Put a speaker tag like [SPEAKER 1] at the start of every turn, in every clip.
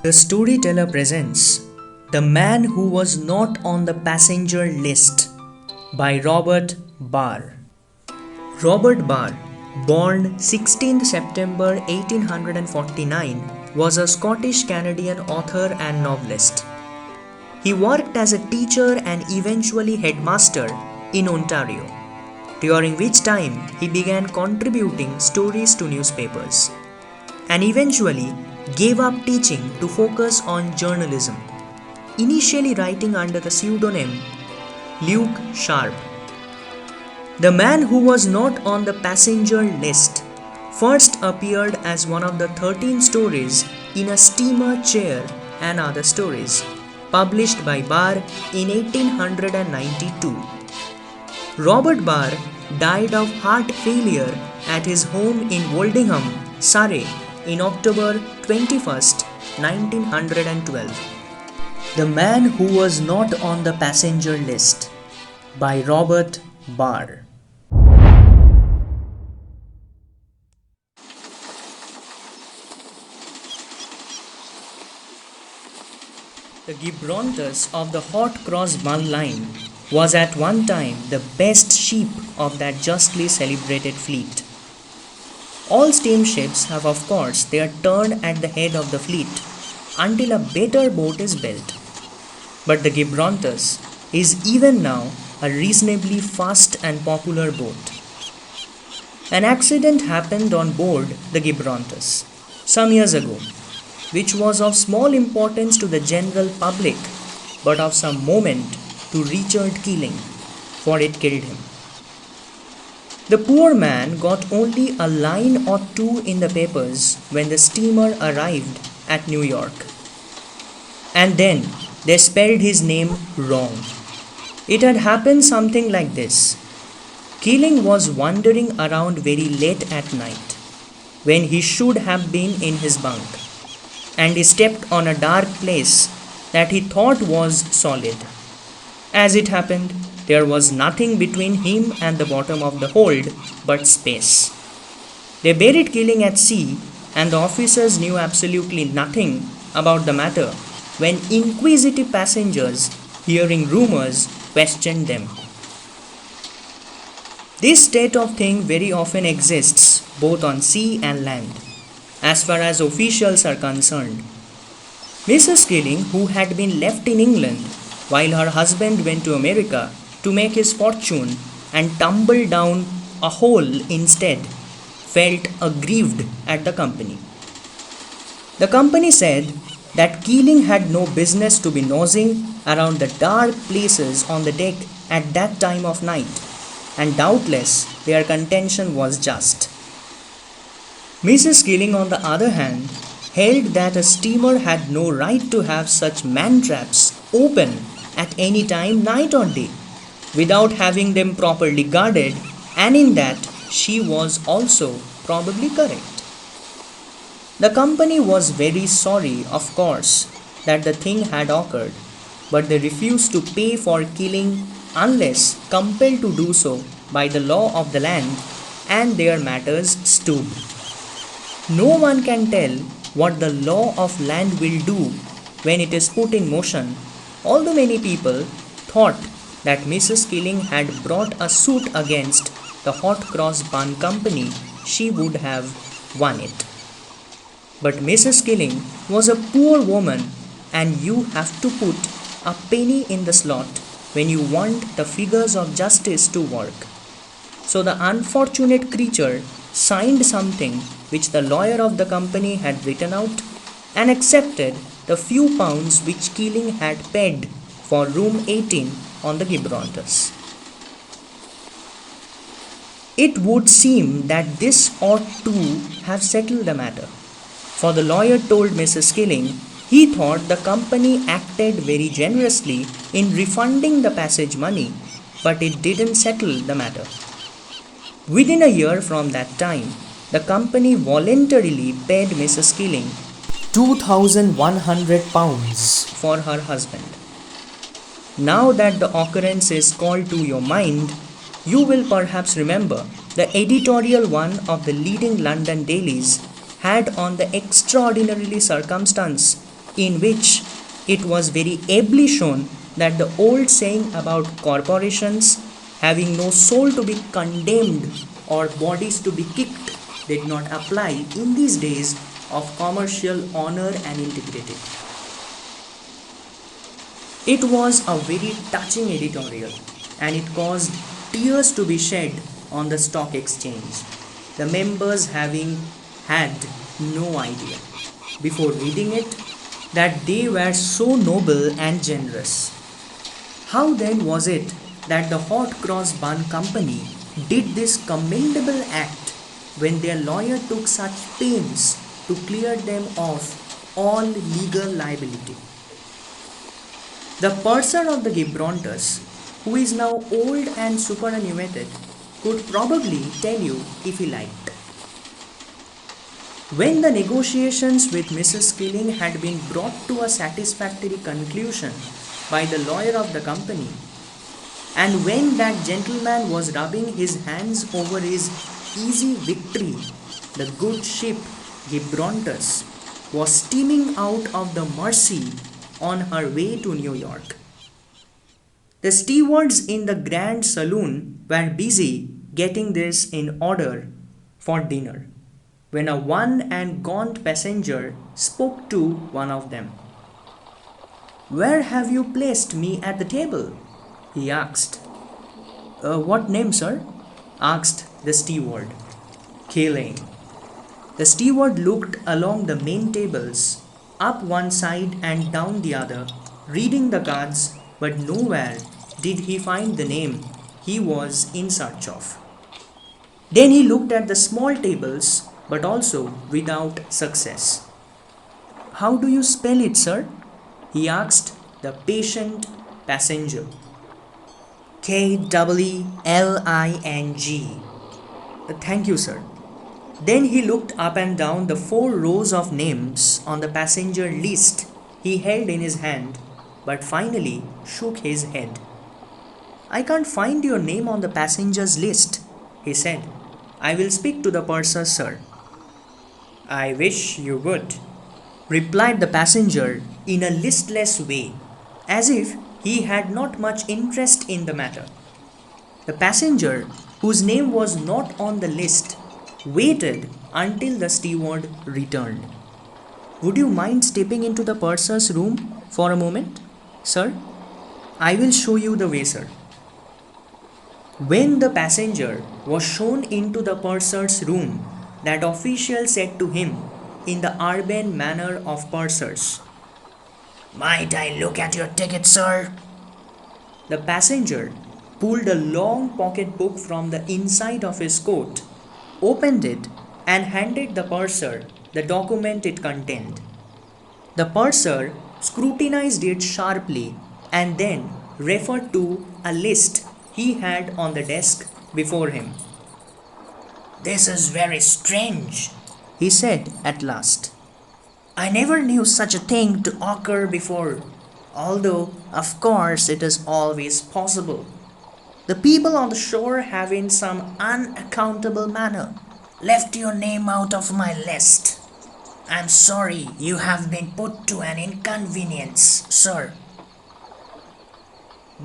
[SPEAKER 1] The storyteller presents The Man Who Was Not on the Passenger List by Robert Barr. Robert Barr, born 16th September 1849, was a Scottish Canadian author and novelist. He worked as a teacher and eventually headmaster in Ontario, during which time he began contributing stories to newspapers, and eventually gave up teaching to focus on journalism, initially writing under the pseudonym Luke Sharp. The Man Who Was Not on the Passenger List first appeared as one of the 13 stories in A Steamer Chair and Other Stories, published by Barr in 1892. Robert Barr died of heart failure at his home in Woldingham, Surrey, in October 21st, 1912. The Man Who Was Not on the Passenger List by Robert Barr. The Gibrontus of the Hot Cross Bun line was at one time the best ship of that justly celebrated fleet. All steamships have, of course, their turn at the head of the fleet until a better boat is built. But the Gibrontus is even now a reasonably fast and popular boat. An accident happened on board the Gibrontus some years ago, which was of small importance to the general public but of some moment to Richard Keeling, for it killed him. The poor man got only a line or two in the papers when the steamer arrived at New York. And then they spelled his name wrong. It had happened something like this. Keeling was wandering around very late at night, when he should have been in his bunk, and he stepped on a dark place that he thought was solid. As it happened, there was nothing between him and the bottom of the hold but space. They buried Keeling at sea, and the officers knew absolutely nothing about the matter when inquisitive passengers, hearing rumors, questioned them. This state of thing very often exists both on sea and land, as far as officials are concerned. Mrs. Keeling, who had been left in England while her husband went to America to make his fortune and tumbled down a hole instead, felt aggrieved at the company. The company said that Keeling had no business to be nosing around the dark places on the deck at that time of night, and doubtless their contention was just. Mrs. Keeling, on the other hand, held that a steamer had no right to have such man-traps open at any time, night or day, without having them properly guarded, and in that she was also probably correct. The company was very sorry, of course, that the thing had occurred, but they refused to pay for Keeling unless compelled to do so by the law of the land, and their matters stood. No one can tell what the law of land will do when it is put in motion, although many people thought that Mrs. Keeling had brought a suit against the Hot Cross Bun Company, she would have won it. But Mrs. Keeling was a poor woman, and you have to put a penny in the slot when you want the figures of justice to work. So the unfortunate creature signed something which the lawyer of the company had written out, and accepted the few pounds which Keeling had paid for room 18 on the Gibrontus. It would seem that this ought to have settled the matter, for the lawyer told Mrs. Keeling he thought the company acted very generously in refunding the passage money, but it didn't settle the matter. Within a year from that time, the company voluntarily paid Mrs. Keeling £2,100 for her husband. Now that the occurrence is called to your mind, you will perhaps remember the editorial one of the leading London dailies had on the extraordinarily circumstance in which it was very ably shown that the old saying about corporations having no soul to be condemned or bodies to be kicked did not apply in these days of commercial honor and integrity. It was a very touching editorial and it caused tears to be shed on the stock exchange, the members having had no idea before reading it that they were so noble and generous. How then was it that the Hot Cross Bun Company did this commendable act when their lawyer took such pains to clear them of all legal liability? The purser of the Gibraltars, who is now old and superannuated, could probably tell you if he liked. When the negotiations with Mrs. Skilling had been brought to a satisfactory conclusion by the lawyer of the company, and when that gentleman was rubbing his hands over his easy victory, the good ship Gibraltar was steaming out of the Mersey on her way to New York. The stewards in the Grand Saloon were busy getting this in order for dinner when a wan and gaunt passenger spoke to one of them. "Where have you placed me at the table?" he asked. What name, sir?" asked the steward. "Killing." The steward looked along the main tables, up one side and down the other, reading the cards, but nowhere did he find the name he was in search of. Then he looked at the small tables, but also without success. "How do you spell it, sir?" he asked the patient passenger. "Kewling." "Thank you, sir." Then he looked up and down the 4 rows of names on the passenger list he held in his hand, but finally shook his head. "I can't find your name on the passengers list," he said. "I will speak to the purser, sir." "I wish you would," replied the passenger in a listless way, as if he had not much interest in the matter. The passenger, whose name was not on the list, waited until the steward returned. "Would you mind stepping into the purser's room for a moment, sir? I will show you the way, sir." When the passenger was shown into the purser's room, that official said to him in the urban manner of pursers, "Might I look at your ticket, sir?" The passenger pulled a long pocketbook from the inside of his coat, opened it, and handed the purser the document it contained. The purser scrutinized it sharply and then referred to a list he had on the desk before him. "This is very strange," he said at last. "I never knew such a thing to occur before, although, of course, it is always possible. The people on the shore have in some unaccountable manner left your name out of my list. I'm sorry you have been put to an inconvenience, sir."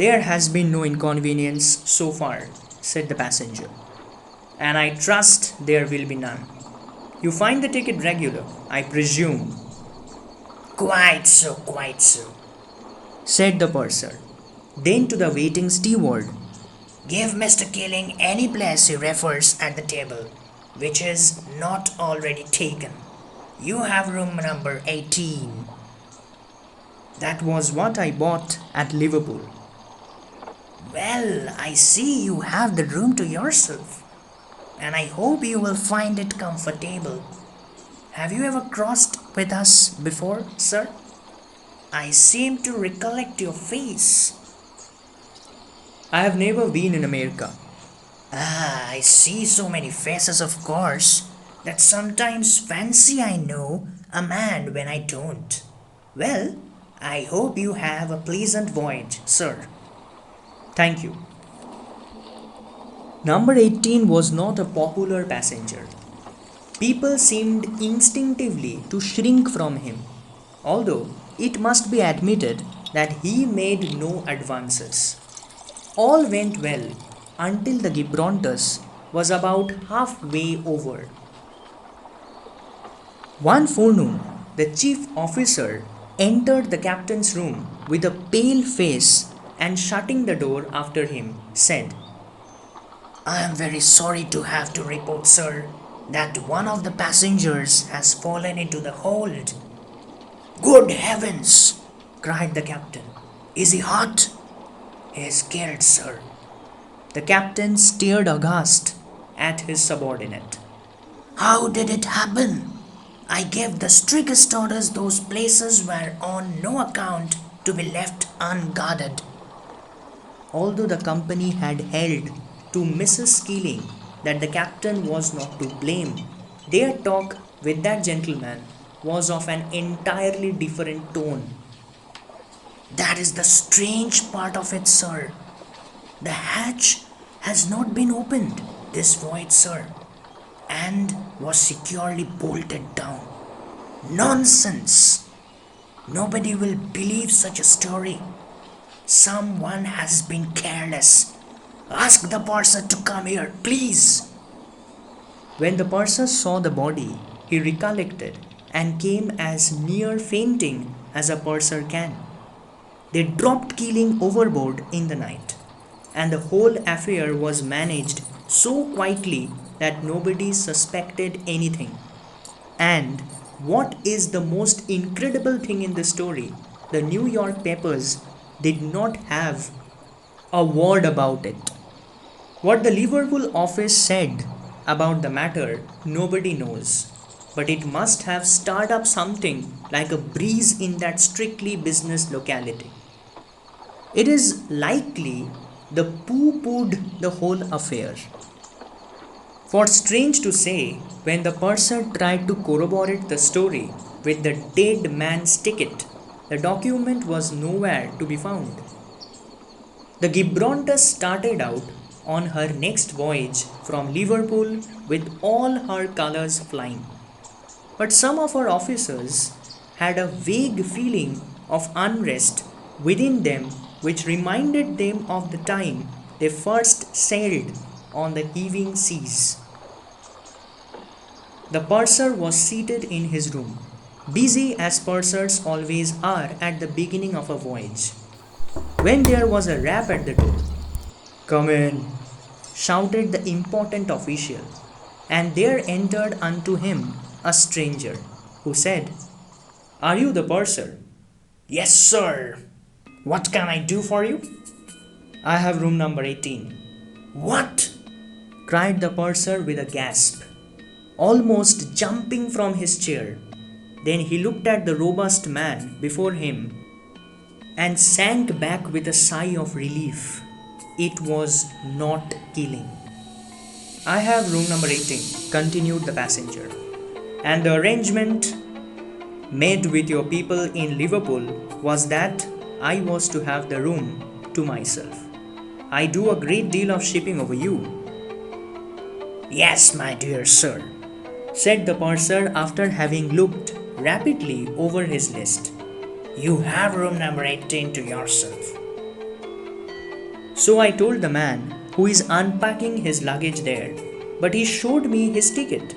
[SPEAKER 1] "There has been no inconvenience so far," said the passenger, "and I trust there will be none. You find the ticket regular, I presume?" Quite so," said the purser. Then to the waiting steward, "Give Mr. Killing any place he refers at the table, which is not already taken. You have room number 18. "That was what I bought at Liverpool." "Well, I see you have the room to yourself, and I hope you will find it comfortable. Have you ever crossed with us before, sir? I seem to recollect your face." "I have never been in America." "Ah, I see so many faces, of course, that sometimes fancy I know a man when I don't. Well, I hope you have a pleasant voyage, sir." "Thank you." Number 18 was not a popular passenger. People seemed instinctively to shrink from him, although it must be admitted that he made no advances. All went well until the Gibrontus was about halfway over. One forenoon, the chief officer entered the captain's room with a pale face and shutting the door after him, said, "I am very sorry to have to report, sir, that one of the passengers has fallen into the hold." "Good heavens!" cried the captain. "Is he hurt?" "He is killed, sir." The captain stared aghast at his subordinate. "How did it happen?" "I gave the strictest orders those places were on no account to be left unguarded." Although the company had held to Mrs. Keeling that the captain was not to blame, their talk with that gentleman was of an entirely different tone. "That is the strange part of it, sir. The hatch has not been opened this voyage, sir, and was securely bolted down." "Nonsense! Nobody will believe such a story. Someone has been careless. Ask the purser to come here, please." When the purser saw the body, he recollected and came as near fainting as a purser can. They dropped Keeling overboard in the night, and the whole affair was managed so quietly that nobody suspected anything. And what is the most incredible thing in the story? The New York papers did not have a word about it. What the Liverpool office said about the matter, nobody knows. But it must have stirred up something like a breeze in that strictly business locality. It is likely the pooh poohed the whole affair. For strange to say, when the purser tried to corroborate the story with the dead man's ticket, the document was nowhere to be found. The Gibrontus started out on her next voyage from Liverpool with all her colours flying. But some of her officers had a vague feeling of unrest within them which reminded them of the time they first sailed on the heaving seas. The purser was seated in his room, busy as pursers always are at the beginning of a voyage, when there was a rap at the door. "Come in," shouted the important official, and there entered unto him a stranger, who said, "Are you the purser?" "Yes, sir. What can I do for you?" "I have room number 18. "What?" cried the purser with a gasp, almost jumping from his chair. Then he looked at the robust man before him and sank back with a sigh of relief. It was not Keeling. "I have room number 18, continued the passenger, "and the arrangement made with your people in Liverpool was that I was to have the room to myself. I do a great deal of shipping over you." "Yes, my dear sir," said the purser after having looked rapidly over his list. "You have room number 18 to yourself." So I told the man who is unpacking his luggage there, but he showed me his ticket,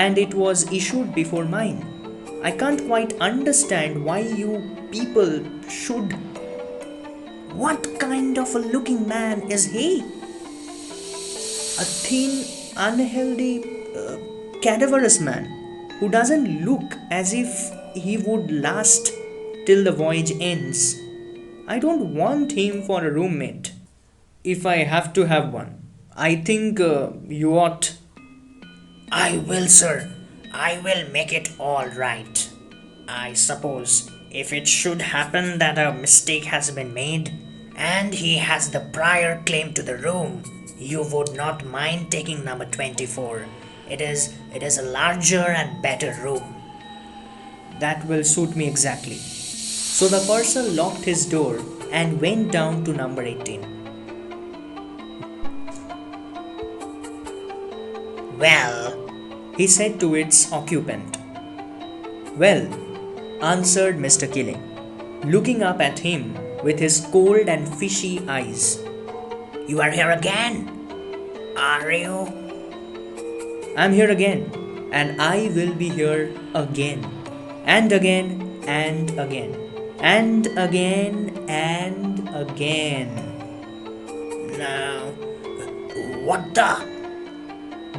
[SPEAKER 1] and it was issued before mine. I can't quite understand why you people should. What kind of a looking man is he? A thin, unhealthy, cadaverous man who doesn't look as if he would last till the voyage ends. I don't want him for a roommate. If I have to have one, I think you ought. "I will, sir. I will make it all right. I suppose if it should happen that a mistake has been made and he has the prior claim to the room, you would not mind taking number 24. It is a larger and better room." "That will suit me exactly." So the purser locked his door and went down to number 18. "Well," he said to its occupant. "Well, answered Mr. Killing, looking up at him with his cold and fishy eyes. You are here again, are you? I'm here again, and I will be here again, and again, and again, and again, and again. Now, what the?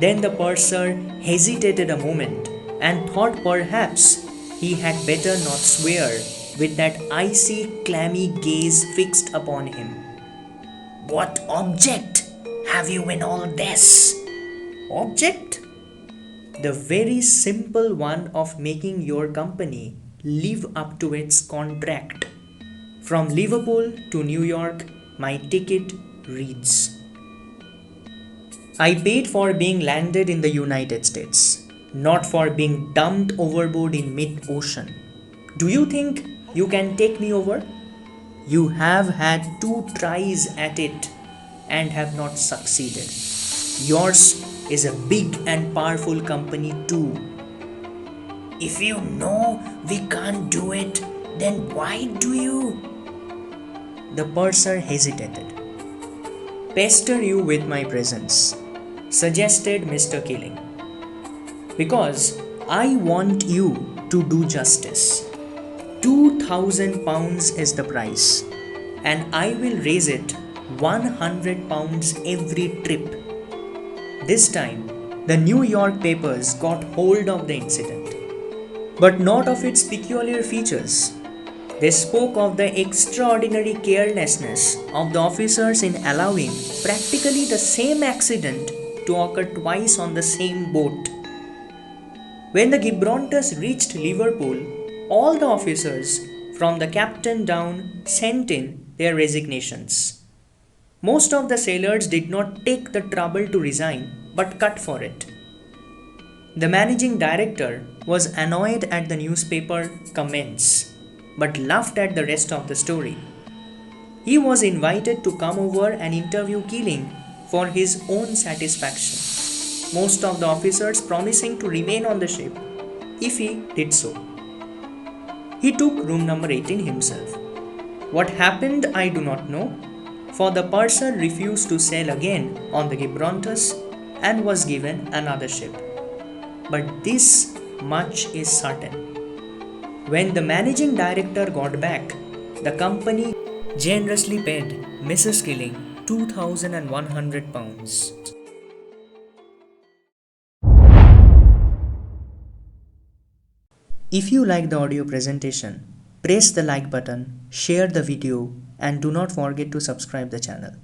[SPEAKER 1] Then the purser hesitated a moment and thought perhaps he had better not swear with that icy, clammy gaze fixed upon him. What object have you in all this? Object? The very simple one of making your company live up to its contract. From Liverpool to New York, my ticket reads. I paid for being landed in the United States, not for being dumped overboard in mid-ocean. Do you think you can take me over? You have had 2 tries at it and have not succeeded. Yours is a big and powerful company too. If you know we can't do it, then why do you? The purser hesitated. Pester you with my presence, suggested Mr. Killing. Because I want you to do justice. £2,000 is the price, and I will raise it £100 every trip. This time, the New York papers got hold of the incident, but not of its peculiar features. They spoke of the extraordinary carelessness of the officers in allowing practically the same accident to occur twice on the same boat. When the Gibrontus reached Liverpool, all the officers, from the captain down, sent in their resignations. Most of the sailors did not take the trouble to resign, but cut for it. The managing director was annoyed at the newspaper comments, but laughed at the rest of the story. He was invited to come over and interview Keeling for his own satisfaction, most of the officers promising to remain on the ship if he did so. He took room number 18 himself. What happened I do not know, for the purser refused to sail again on the Gibrontus and was given another ship. But this much is certain. When the managing director got back, the company generously paid Mrs. Killing £2,100. If you like the audio presentation, press the like button, share the video, and do not forget to subscribe the channel.